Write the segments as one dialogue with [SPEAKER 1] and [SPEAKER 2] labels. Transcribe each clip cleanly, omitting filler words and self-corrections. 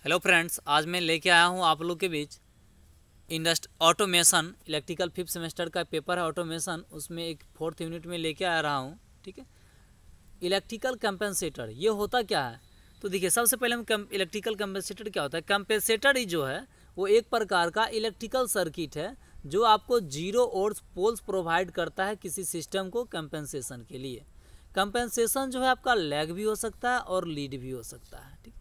[SPEAKER 1] Hello friends, आज मैं लेके आया हूँ आप लोग के बीच ऑटोमेशन इलेक्ट्रिकल 5th सेमेस्टर का पेपर है ऑटोमेशन। उसमें एक 4th यूनिट में लेके आ रहा हूँ। ठीक है, इलेक्ट्रिकल कंपेंसेटर ये होता क्या है? तो देखिए, सबसे पहले हम इलेक्ट्रिकल कंपेंसेटर क्या होता है। कंपेंसेटर ही जो है वो एक प्रकार का इलेक्ट्रिकल सर्किट है जो आपको जीरो और पोल्स प्रोवाइड करता है किसी सिस्टम को कंपेंसेशन के लिए। कंपेंसेशन जो है आपका लैग भी हो सकता है और लीड भी हो सकता है। ठीक,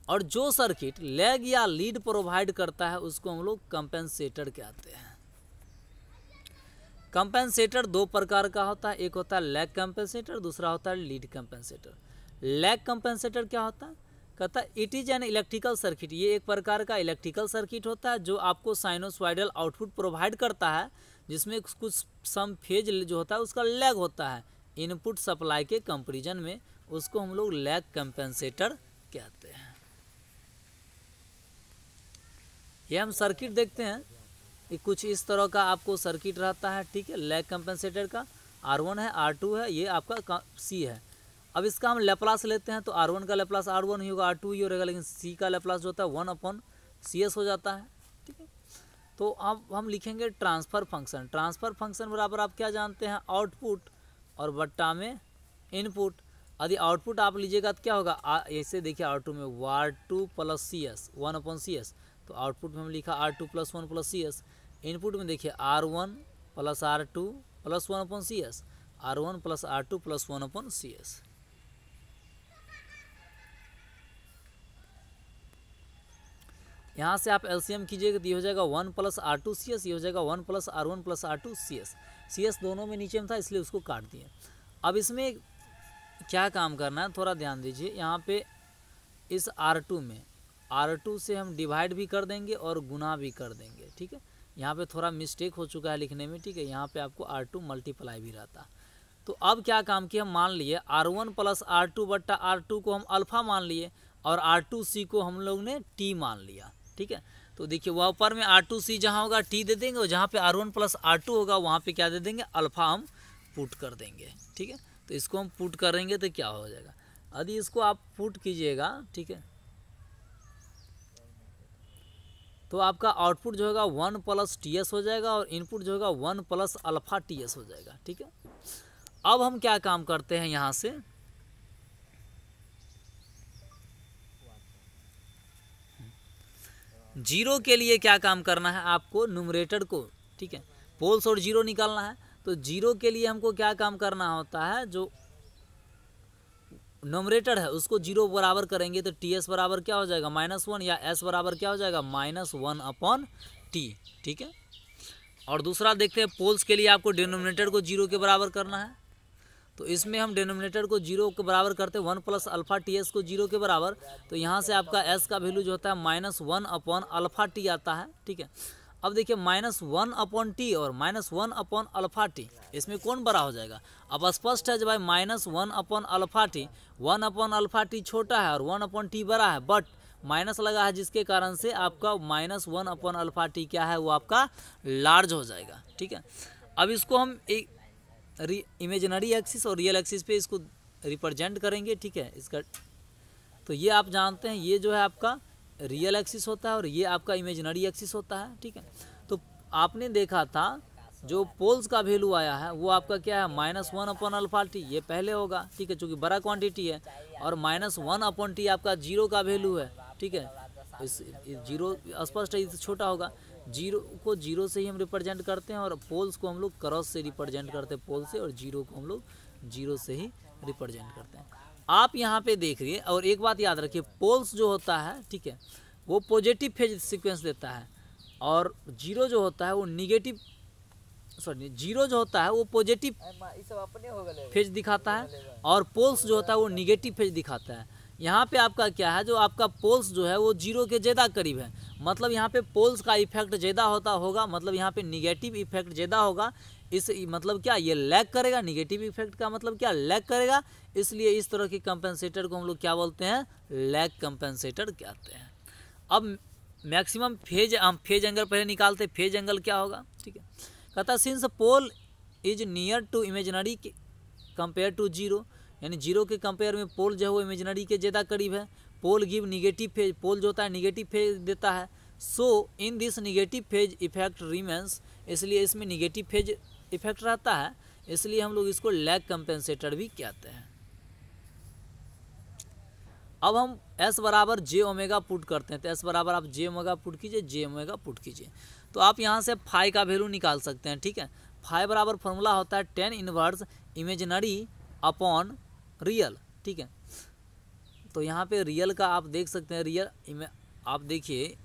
[SPEAKER 1] और जो सर्किट लैग या लीड प्रोवाइड करता है उसको हम लोग कंपेंसेटर कहते हैं। कंपेंसेटर दो प्रकार का होता है, एक होता है लैग कंपेंसेटर, दूसरा होता है लीड कंपेंसेटर। लैग कंपेंसेटर क्या होता है? कहता है it is an electrical circuit. ये एक प्रकार का इलेक्ट्रिकल सर्किट होता है जो आपको साइनोसॉइडल आउटपुट प्रोवाइड करता है, जिसमें कुछ सम फेज जो होता है उसका लैग होता है इनपुट सप्लाई के कंपेरिजन में। उसको हम लोग लैग कंपेंसेटर कहते हैं। ये हम सर्किट देखते हैं, ये कुछ इस तरह का आपको सर्किट रहता है। ठीक है, लैग कंपेंसेटर का R1 है, R2 है, ये आपका C है। अब इसका हम लेप्लास लेते हैं तो R1 का लेप्लास R1 ही होगा, R2 ही होगा, लेकिन C का लेप्लास जो होता है 1/CS हो जाता है। ठीक है, तो अब हम लिखेंगे ट्रांसफ़र फंक्शन। ट्रांसफ़र फंक्शन बराबर आप क्या जानते हैं, आउटपुट और बट्टा में इनपुट। यदि आउटपुट आप लीजिएगा तो क्या होगा, ऐसे देखिए R2 में R2 + CS 1/CS, तो आउटपुट में हम लिखा R2 + 1 + CS। इनपुट में देखिए R1 + R2 + 1/CS, R1 + R2 + 1/CS। यहाँ से आप LCM कीजिएगा तो ये हो जाएगा 1 + R2CS, ये हो जाएगा 1 + R1 + R2CS। CS दोनों में नीचे में था इसलिए उसको काट दिए। अब इसमें क्या काम करना है थोड़ा ध्यान दीजिए। यहाँ पे इस R2 में R2 से हम डिवाइड भी कर देंगे और गुना भी कर देंगे। ठीक है, यहाँ पे थोड़ा मिस्टेक हो चुका है लिखने में। ठीक है, यहाँ पे आपको R2 मल्टीप्लाई भी रहता। तो अब क्या काम किया, हम मान लिए R1 + R2 बट्टा R2 को हम अल्फ़ा मान लिए और R2C को हम लोग ने T मान लिया। ठीक है, तो देखिए वहाँ ऊपर में R2C जहाँ होगा T दे देंगे और जहाँ पे R1 + R2 होगा वहाँ पे क्या दे देंगे, अल्फ़ा हम पुट कर देंगे। ठीक है, तो इसको हम पुट करेंगे तो क्या हो जाएगा, यदि इसको आप पुट कीजिएगा, ठीक है, तो आपका आउटपुट जो होगा 1 + TS हो जाएगा और इनपुट जो होगा 1 + अल्फ़ा TS हो जाएगा। ठीक है, अब हम क्या काम करते हैं यहाँ से, जीरो के लिए क्या काम करना है आपको, न्यूमरेटर को, ठीक है, पोल्स और जीरो निकालना है। तो जीरो के लिए हमको क्या काम करना होता है, जो न्यूमरेटर है उसको जीरो बराबर करेंगे तो TS बराबर क्या हो जाएगा, -1, या S बराबर क्या हो जाएगा, -1/T। ठीक है, और दूसरा देखते हैं पोल्स के लिए आपको डिनोमिनेटर को जीरो के बराबर करना है। तो इसमें हम डिनोमिनेटर को जीरो के बराबर करते हैं 1 + अल्फ़ा TS को जीरो के बराबर। तो यहाँ से आपका S का वैल्यू जो होता है -1/अल्फ़ा T आता है। ठीक है, अब देखिए -1/T और -1/अल्फ़ा T, इसमें कौन बड़ा हो जाएगा? अब स्पष्ट है जब भाई -1/अल्फ़ा T, 1/अल्फ़ा T छोटा है और 1/T बड़ा है, बट माइनस लगा है जिसके कारण से आपका -1/अल्फ़ा T क्या है, वो आपका लार्ज हो जाएगा। ठीक है, अब इसको हम एक इमेजिनरी एक्सिस और रियल एक्सिस पे इसको रिप्रेजेंट करेंगे। ठीक है, इसका तो ये आप जानते हैं, ये जो है आपका रियल एक्सिस होता है और ये आपका इमेजिनरी एक्सिस होता है। ठीक है, तो आपने देखा था जो पोल्स का वैल्यू आया है वो आपका क्या है, -1/अल्फ़ा T, ये पहले होगा। ठीक है, चूँकि बड़ा क्वांटिटी है, और -1/T आपका जीरो का वैल्यू है। ठीक है, इस जीरो स्पष्ट है, इससे छोटा होगा। जीरो को जीरो से ही हम रिप्रेजेंट करते हैं और पोल्स को हम लोग क्रॉस से रिप्रेजेंट करते हैं, पोल से, और जीरो को हम लोग जीरो से ही रिप्रेजेंट करते हैं। आप यहाँ पे देख रहिए, और एक बात याद रखिए, पोल्स जो होता है, ठीक है, वो पॉजिटिव फेज सीक्वेंस देता है, और जीरो जो होता है वो निगेटिव, सॉरी, जीरो जो होता है वो पॉजिटिव फेज दिखाता है और पोल्स जो होता है वो निगेटिव फेज दिखाता है। यहाँ पे आपका क्या है, जो आपका पोल्स जो है वो जीरो के ज़्यादा करीब है, मतलब यहाँ पे पोल्स का इफेक्ट ज़्यादा होगा, मतलब यहाँ पे निगेटिव इफेक्ट ज़्यादा होगा। इस मतलब क्या, ये लैग करेगा, निगेटिव इफेक्ट का मतलब क्या, लैग करेगा। इसलिए इस तरह के कंपेंसेटर को हम लोग क्या बोलते हैं, लैग कंपेंसेटर कहते हैं। अब मैक्सिमम फेज, हम फेज एंगल पहले निकालते हैं, फेज एंगल क्या होगा। ठीक है, कहता है since pole is near to imaginary compare to zero, यानी जीरो के कंपेयर में पोल जो है वो इमेजिनरी के ज़्यादा करीब है। Pole give negative phase, pole जो होता है निगेटिव फेज देता है। So in this negative phase effect remains, इसलिए इसमें निगेटिव फेज इफेक्ट रहता है, इसलिए हम लोग इसको लैग कंपेंसेटर भी कहते हैं। अब हम S बराबर जे ओमेगा पुट करते हैं, तो S बराबर आप जे ओमेगा पुट कीजिए, जे ओमेगा पुट कीजिए, तो आप यहाँ से फाई का वैल्यू निकाल सकते हैं। ठीक है, फाई बराबर फॉर्मूला होता है tan inverse imaginary upon real. ठीक है, तो यहाँ पे रियल का आप देख सकते हैं, रियल आप देखिए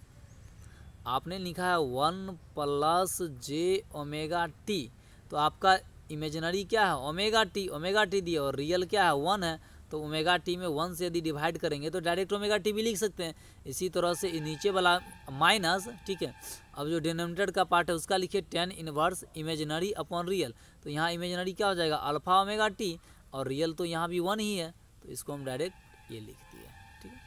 [SPEAKER 1] आपने लिखा है 1 प्लस जे ओमेगा टी, तो आपका इमेजिनरी क्या है ओमेगा टी दिया, और रियल क्या है 1 है, तो ओमेगा टी में 1 से यदि डिवाइड करेंगे तो डायरेक्ट ओमेगा टी भी लिख सकते हैं। इसी तरह से नीचे वाला माइनस, ठीक है, अब जो डिनोमिनेटर का पार्ट है उसका लिखिए tan inverse imaginary upon real, तो यहाँ इमेजिनरी क्या हो जाएगा अल्फा ओमेगा टी, और रियल तो यहाँ भी 1 ही है, तो इसको हम डायरेक्ट ये लिख दिए। ठीक है,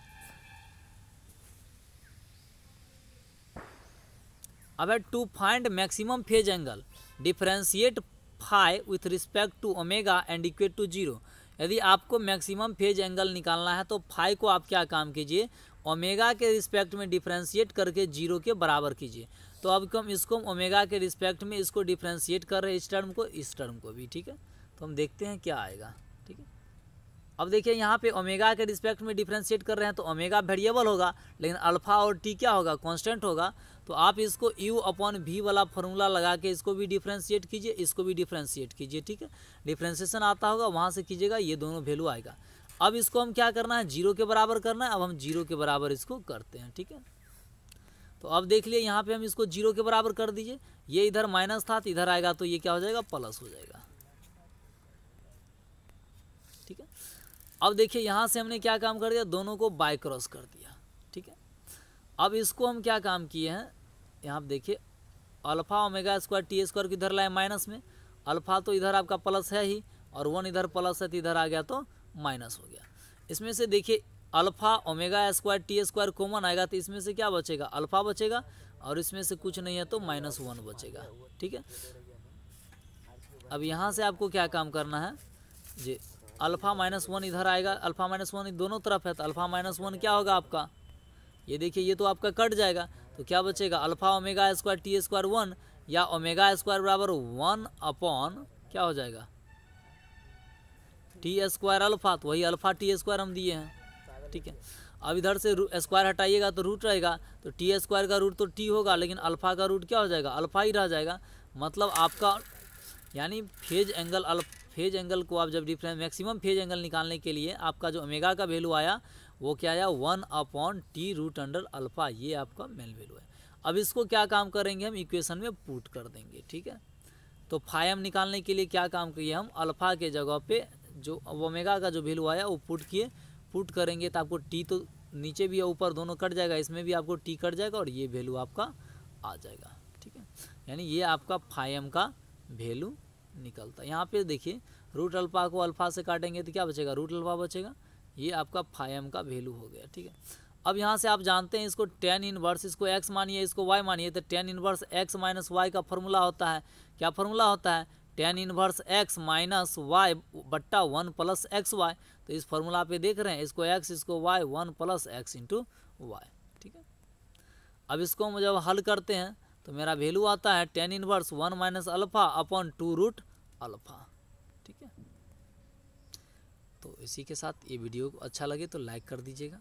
[SPEAKER 1] अब है to find maximum phase angle differentiate phi with respect to omega and equate to zero. यदि आपको मैक्सिमम फेज एंगल निकालना है तो फाई को आप क्या काम कीजिए, ओमेगा के रिस्पेक्ट में डिफरेंशिएट करके जीरो के बराबर कीजिए। तो अब हम इसको ओमेगा के रिस्पेक्ट में इसको डिफरेंशिएट कर रहे हैं, इस टर्म को भी। ठीक है, तो हम देखते हैं क्या आएगा। ठीक है, अब देखिए यहाँ पे ओमेगा के रिस्पेक्ट में डिफरेंशिएट कर रहे हैं, तो ओमेगा वेरिएबल होगा, लेकिन अल्फा और टी क्या होगा कांस्टेंट होगा। तो आप इसको u अपॉन v वाला फॉर्मूला लगा के इसको भी डिफरेंशिएट कीजिए, इसको भी डिफरेंशिएट कीजिए। ठीक है, डिफरेंशिएशन आता होगा वहाँ से कीजिएगा, ये दोनों वैल्यू आएगा। अब इसको हम क्या करना है, जीरो के बराबर करना है। अब हम जीरो के बराबर इसको करते हैं। ठीक है, तो अब देख लिए यहाँ पे हम इसको जीरो के बराबर कर दीजिए, ये इधर माइनस था तो इधर आएगा तो ये क्या हो जाएगा प्लस हो जाएगा। ठीक है, अब देखिए यहाँ से हमने क्या काम कर दिया, दोनों को बाय क्रॉस कर दिया। ठीक है, अब इसको हम क्या काम किए हैं, यहाँ पे देखिए alpha omega square T square किधर लाए माइनस में, अल्फा तो इधर आपका प्लस है ही, और 1 इधर प्लस है तो इधर आ गया तो माइनस हो गया। इसमें से देखिए alpha omega square T square common आएगा, तो इसमें से क्या बचेगा अल्फा बचेगा, और इसमें से कुछ नहीं है तो -1 बचेगा। ठीक है, अब यहाँ से आपको क्या काम करना है, जी अल्फा -1 इधर आएगा, अल्फा -1 दोनों तरफ है, तो अल्फा -1 क्या होगा आपका, ये देखिए ये तो आपका कट जाएगा, तो क्या बचेगा alpha omega square T square 1, या ओमेगा स्क्वायर बराबर 1 अपॉन क्या हो जाएगा टी स्क्वायर अल्फा, तो वही अल्फा टी स्क्वायर हम दिए हैं। ठीक है, अब इधर से स्क्वायर हटाइएगा तो रूट रहेगा, तो टी स्क्वायर का रूट तो टी होगा, लेकिन अल्फा का रूट क्या हो जाएगा अल्फा ही रह जाएगा। मतलब आपका यानी फेज एंगल को आप जब मैक्सिमम फेज एंगल निकालने के लिए आपका जो ओमेगा का वैल्यू आया वो क्या आया 1 upon t root under alpha, ये आपका मेन वैल्यू है। अब इसको क्या काम करेंगे, हम इक्वेशन में पुट कर देंगे। ठीक है, तो फाई एम निकालने के लिए क्या काम किए, हम अल्फा के जगह पे जो ओमेगा का जो वैल्यू आया वो पुट किए, पुट करेंगे तो आपको टी तो नीचे भी ऊपर दोनों कट जाएगा, इसमें भी आपको टी कट जाएगा और ये वैल्यू आपका आ जाएगा। ठीक है, यानी ये आपका फाई एम का वैल्यू निकलता है। यहाँ पे देखिए रूट अल्फा को अल्फा से काटेंगे तो क्या बचेगा रूट अल्फा बचेगा, ये आपका फाई एम का वैल्यू हो गया। ठीक है, अब यहाँ से आप जानते हैं इसको टेन इनवर्स, इसको x मानिए इसको y मानिए, तो tan inverse x minus y का फॉर्मूला होता है, क्या फॉर्मूला होता है tan inverse x minus y बट्टा 1 प्लस एक्स वाई। तो इस फॉर्मूला पे देख रहे हैं इसको x इसको y 1 plus x into y. ठीक है, अब इसको हम जब हल करते हैं तो मेरा वैल्यू आता है tan inverse 1 minus alpha upon 2 root alpha. ठीक है, तो इसी के साथ ये वीडियो को अच्छा लगे तो लाइक कर दीजिएगा।